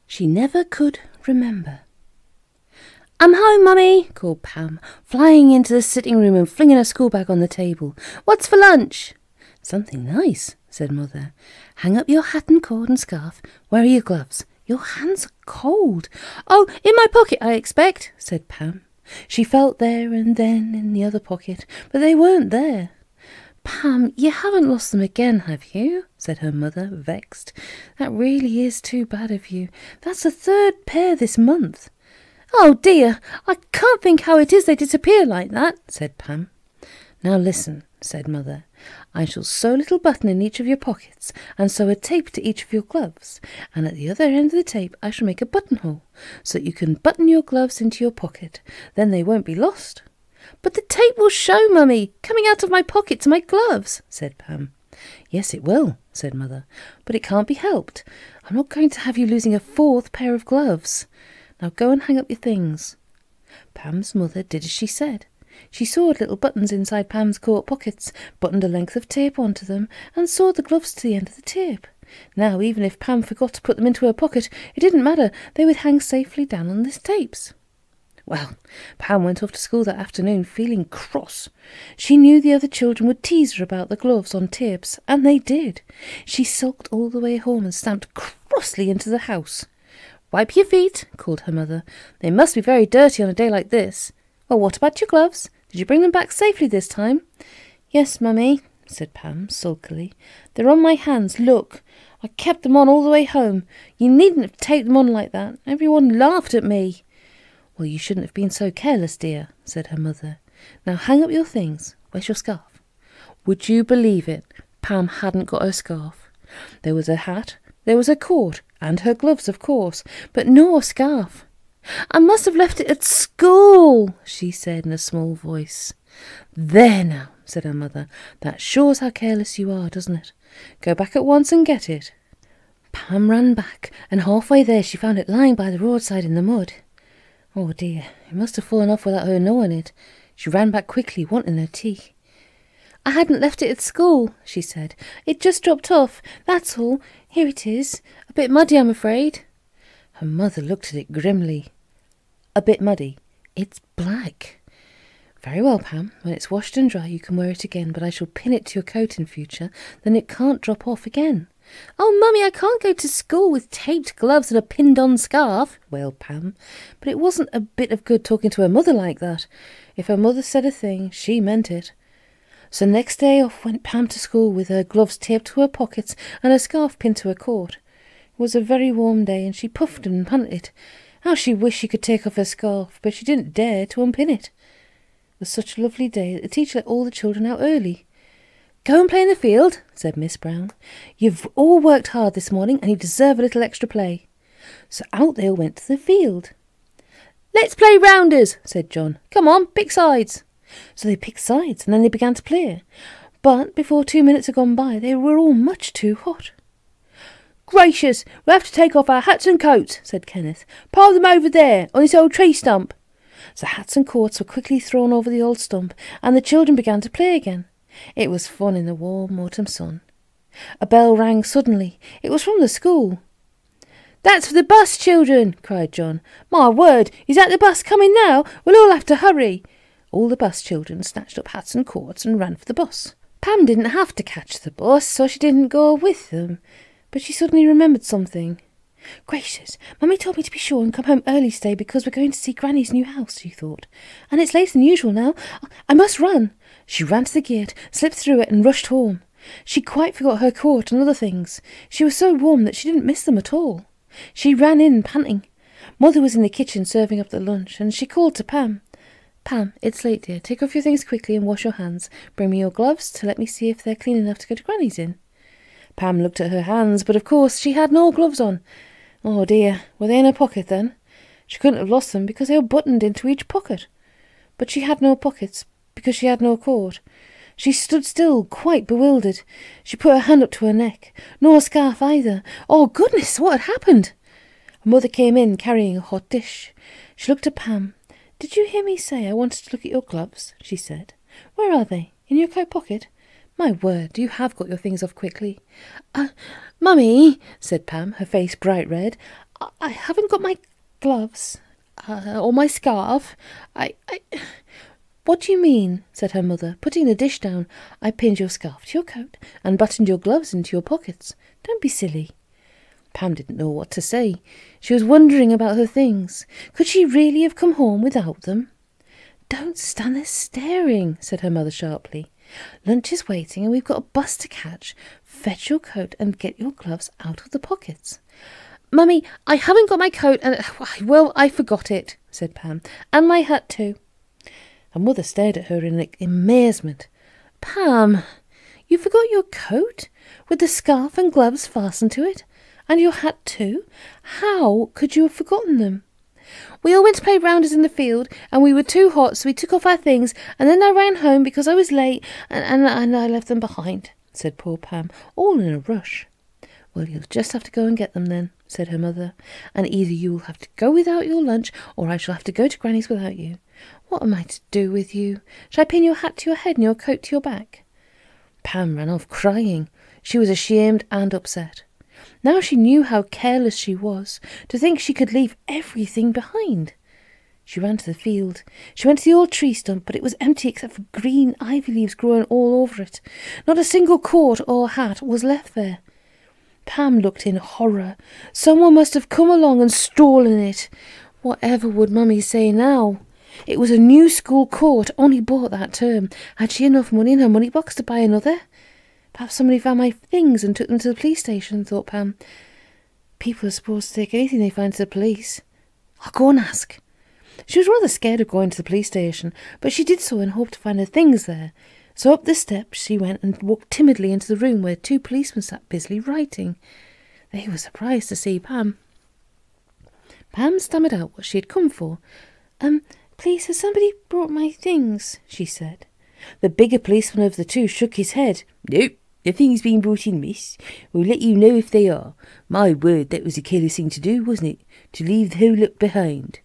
She never could remember. "I'm home, Mummy," called Pam, flying into the sitting room and flinging her school bag on the table. "What's for lunch?" "Something nice," said Mother. "Hang up your hat and cord and scarf. Where are your gloves? Your hands are cold." "Oh, in my pocket, I expect," said Pam. She felt there and then in the other pocket, but they weren't there. "Pam, you haven't lost them again, have you?" said her mother, vexed. "That really is too bad of you. That's the third pair this month." "Oh dear, I can't think how it is they disappear like that," said Pam. "Now listen," said Mother. "I shall sew a little button in each of your pockets, and sew a tape to each of your gloves, and at the other end of the tape I shall make a buttonhole, so that you can button your gloves into your pocket. Then they won't be lost." "But the tape will show, Mummy, coming out of my pocket to my gloves," said Pam. "Yes, it will," said Mother, "but it can't be helped. I'm not going to have you losing a fourth pair of gloves. Now go and hang up your things." Pam's mother did as she said. She sewed little buttons inside Pam's coat pockets, buttoned a length of tape onto them, and sewed the gloves to the end of the tape. Now, even if Pam forgot to put them into her pocket, it didn't matter. They would hang safely down on the tapes. Well, Pam went off to school that afternoon feeling cross. She knew the other children would tease her about the gloves on tapes, and they did. She sulked all the way home and stamped crossly into the house. "Wipe your feet," called her mother. "They must be very dirty on a day like this. Well, what about your gloves? Did you bring them back safely this time?" "Yes, Mummy," said Pam sulkily. "They're on my hands, look. I kept them on all the way home. You needn't have taped them on like that. Everyone laughed at me." "Well, you shouldn't have been so careless, dear," said her mother. "Now hang up your things. Where's your scarf?" Would you believe it? Pam hadn't got her scarf. There was a hat, there was a coat, and her gloves, of course, but no scarf. "I must have left it at school," she said in a small voice. "There now," said her mother, "that shows how careless you are, doesn't it? Go back at once and get it." Pam ran back, and halfway there she found it lying by the roadside in the mud. Oh dear, it must have fallen off without her knowing it. She ran back quickly, wanting her tea. "I hadn't left it at school," she said. "It just dropped off, that's all. Here it is. A bit muddy, I'm afraid." Her mother looked at it grimly. "A bit muddy? It's black." "Very well, Pam. When it's washed and dry you can wear it again, but I shall pin it to your coat in future. Then it can't drop off again." "Oh, Mummy, I can't go to school with taped gloves and a pinned-on scarf," wailed Pam. But it wasn't a bit of good talking to her mother like that. If her mother said a thing, she meant it. So next day off went Pam to school with her gloves taped to her pockets and her scarf pinned to her coat. It was a very warm day, and she puffed and panted. How she wished she could take off her scarf, but she didn't dare to unpin it. It was such a lovely day that the teacher let all the children out early. "Go and play in the field," said Miss Brown. "You've all worked hard this morning, and you deserve a little extra play." So out they all went to the field. "Let's play rounders," said John. "Come on, pick sides." So they picked sides, and then they began to play. But before 2 minutes had gone by, they were all much too hot. "Gracious, we'll have to take off our hats and coats," said Kenneth. "Pile them over there, on this old tree stump." So hats and coats were quickly thrown over the old stump, and the children began to play again. It was fun in the warm autumn sun. A bell rang suddenly. It was from the school. "That's for the bus, children," cried John. "My word, is that the bus coming now? We'll all have to hurry." All the bus children snatched up hats and coats and ran for the bus. Pam didn't have to catch the bus, so she didn't go with them. But she suddenly remembered something. "Gracious, Mummy told me to be sure and come home early today because we're going to see Granny's new house," she thought. "And it's later than usual now. I must run." She ran to the gate, slipped through it and rushed home. She quite forgot her coat and other things. She was so warm that she didn't miss them at all. She ran in, panting. Mother was in the kitchen serving up the lunch, and she called to Pam. "Pam, it's late, dear. Take off your things quickly and wash your hands. Bring me your gloves to let me see if they're clean enough to go to Granny's in." Pam looked at her hands, but of course she had no gloves on. Oh dear, were they in her pocket then? She couldn't have lost them because they were buttoned into each pocket. But she had no pockets because she had no coat. She stood still, quite bewildered. She put her hand up to her neck. No scarf either. Oh goodness, what had happened? Her mother came in carrying a hot dish. She looked at Pam. "Did you hear me say I wanted to look at your gloves?" she said. "Where are they? In your coat pocket? My word, you have got your things off quickly." Mummy," said Pam, her face bright red, I haven't got my gloves or my scarf. What do you mean? Said her mother, putting the dish down. I pinned your scarf to your coat and buttoned your gloves into your pockets. Don't be silly. Pam didn't know what to say. She was wondering about her things. Could she really have come home without them? Don't stand there staring, said her mother sharply. Lunch is waiting and we've got a bus to catch. Fetch your coat and get your gloves out of the pockets. Mummy, I haven't got my coat and, well, I forgot it, said Pam. And my hat too. Her mother stared at her in amazement. Pam, you forgot your coat with the scarf and gloves fastened to it? And your hat too? How could you have forgotten them? We all went to play rounders in the field, and we were too hot, so we took off our things, and then I ran home because I was late, and I left them behind, said poor Pam, all in a rush. Well, you'll just have to go and get them then, said her mother, and either you will have to go without your lunch, or I shall have to go to Granny's without you. What am I to do with you? Shall I pin your hat to your head and your coat to your back? Pam ran off crying. She was ashamed and upset. Now she knew how careless she was, to think she could leave everything behind. She ran to the field. She went to the old tree stump, but it was empty except for green ivy leaves growing all over it. Not a single coat or hat was left there. Pam looked in horror. Someone must have come along and stolen it. Whatever would Mummy say now? It was a new school coat, only bought that term. Had she enough money in her money box to buy another? Perhaps somebody found my things and took them to the police station, thought Pam. People are supposed to take anything they find to the police. I'll go and ask. She was rather scared of going to the police station, but she did so and hoped to find her things there. So up the steps she went and walked timidly into the room where 2 policemen sat busily writing. They were surprised to see Pam. Pam stammered out what she had come for. Please, has somebody brought my things? She said. The bigger policeman of the 2 shook his head. Nope. Nothing's been brought in, miss. We'll let you know if they are. My word, that was a careless thing to do, wasn't it? To leave the whole lot behind.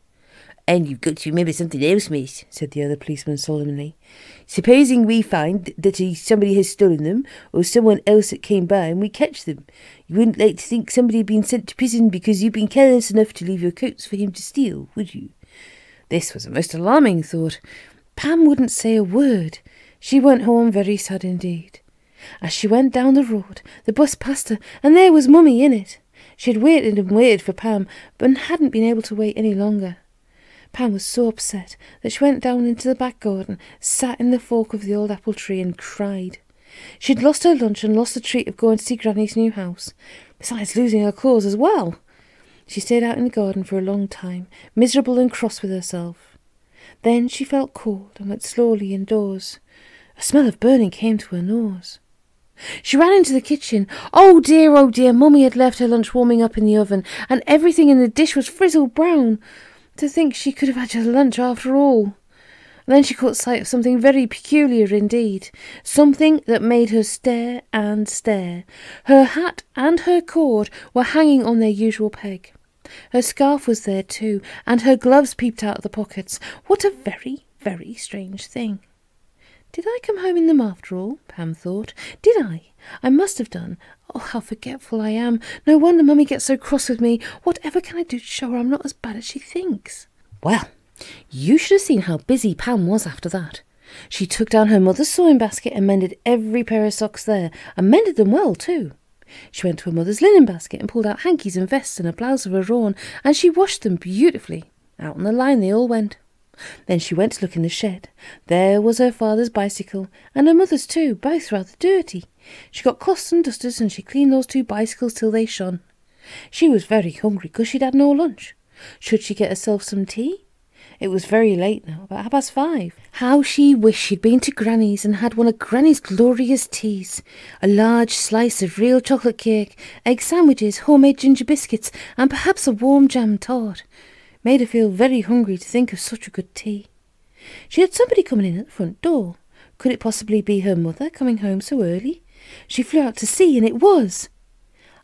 And you've got to remember something else, miss, said the other policeman solemnly. Supposing we find that somebody has stolen them, or someone else that came by, and we catch them, you wouldn't like to think somebody had been sent to prison because you've been careless enough to leave your coats for him to steal, would you? This was a most alarming thought. Pam wouldn't say a word. She went home very sad indeed. As she went down the road, the bus passed her, and there was Mummy in it. She had waited and waited for Pam, but hadn't been able to wait any longer. Pam was so upset that she went down into the back garden, sat in the fork of the old apple tree and cried. She had lost her lunch and lost the treat of going to see Granny's new house, besides losing her clothes as well. She stayed out in the garden for a long time, miserable and cross with herself. Then she felt cold and went slowly indoors. A smell of burning came to her nose. She ran into the kitchen. Oh dear, Mummy had left her lunch warming up in the oven, and everything in the dish was frizzled brown. To think she could have had her lunch after all. And then she caught sight of something very peculiar indeed, something that made her stare and stare. Her hat and her coat were hanging on their usual peg. Her scarf was there too, and her gloves peeped out of the pockets. What a very, very strange thing. Did I come home in them after all? Pam thought. Did I? I must have done. Oh, how forgetful I am. No wonder Mummy gets so cross with me. Whatever can I do to show her I'm not as bad as she thinks? Well, you should have seen how busy Pam was after that. She took down her mother's sewing basket and mended every pair of socks there, and mended them well too. She went to her mother's linen basket and pulled out hankies and vests and a blouse of her own, and she washed them beautifully. Out on the line they all went. Then she went to look in the shed. There was her father's bicycle, and her mother's too, both rather dirty. She got cloths and dusters, and she cleaned those 2 bicycles till they shone. She was very hungry because she'd had no lunch. Should she get herself some tea? It was very late now, about 5:30. How she wished she'd been to Granny's and had one of Granny's glorious teas. A large slice of real chocolate cake, egg sandwiches, homemade ginger biscuits, and perhaps a warm jam tart. Made her feel very hungry to think of such a good tea. She had somebody coming in at the front door. Could it possibly be her mother coming home so early? She flew out to see, and it was.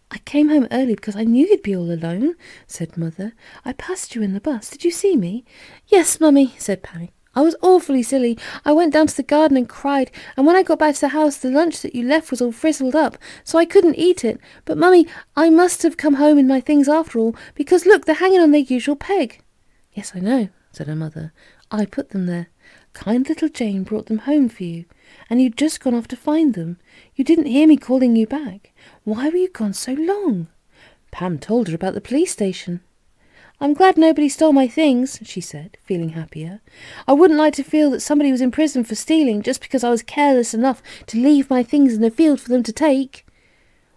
I came home early because I knew you'd be all alone, said Mother. I passed you in the bus. Did you see me? Yes, Mummy, said Pammy. I was awfully silly. I went down to the garden and cried, and when I got back to the house, the lunch that you left was all frizzled up, so I couldn't eat it. But, Mummy, I must have come home in my things after all, because look, they're hanging on their usual peg. Yes, I know, said her mother. I put them there. Kind little Jane brought them home for you, and you'd just gone off to find them. You didn't hear me calling you back. Why were you gone so long? Pam told her about the police station. I'm glad nobody stole my things, she said, feeling happier. I wouldn't like to feel that somebody was in prison for stealing just because I was careless enough to leave my things in the field for them to take.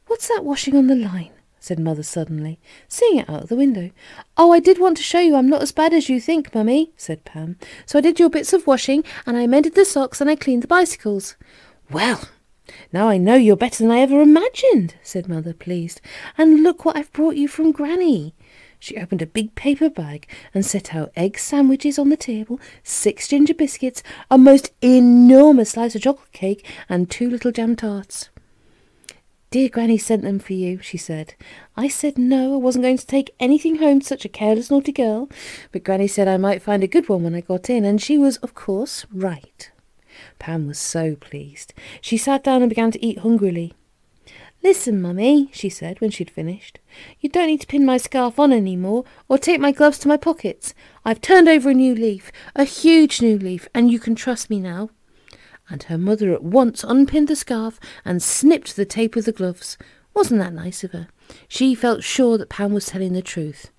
What's that washing on the line? Said Mother suddenly, seeing it out of the window. Oh, I did want to show you I'm not as bad as you think, Mummy, said Pam. So I did your bits of washing, and I mended the socks, and I cleaned the bicycles. Well, now I know you're better than I ever imagined, said Mother, pleased. And look what I've brought you from Granny. She opened a big paper bag and set out egg sandwiches on the table, 6 ginger biscuits, a most enormous slice of chocolate cake, and 2 little jam tarts. Dear Granny sent them for you, she said. I said no, I wasn't going to take anything home to such a careless, naughty girl, but Granny said I might find a good one when I got in, and she was, of course, right. Pam was so pleased. She sat down and began to eat hungrily. Listen, Mummy, she said when she'd finished. You don't need to pin my scarf on any more, or take my gloves to my pockets. I've turned over a new leaf, a huge new leaf, and you can trust me now. And her mother at once unpinned the scarf and snipped the tape of the gloves. Wasn't that nice of her? She felt sure that Pam was telling the truth.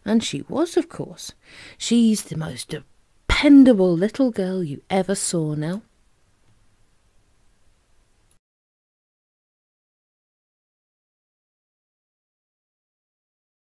And she was, of course. She's the most dependable little girl you ever saw now.